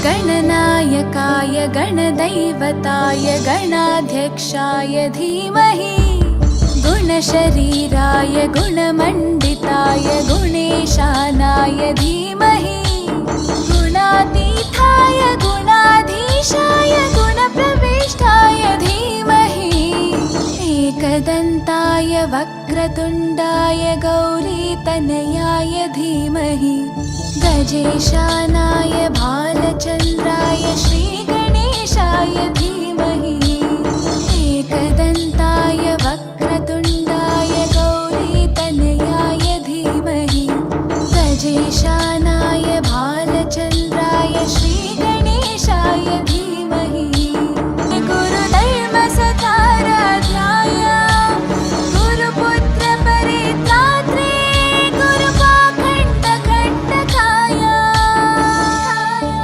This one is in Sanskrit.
गणनायकाय गणदैवताय गणाध्यक्षाय धीमहि गुणशरीराय गुणमण्डिताय गुणेशानाय धीमहि गुणातीताय गुणाधीशाय गुणप्रविष्टाय धीमहि एकदन्ताय वक्रतुण्डाय गौरीतनयाय धीमहि गजेशानाय भालचन्द्राय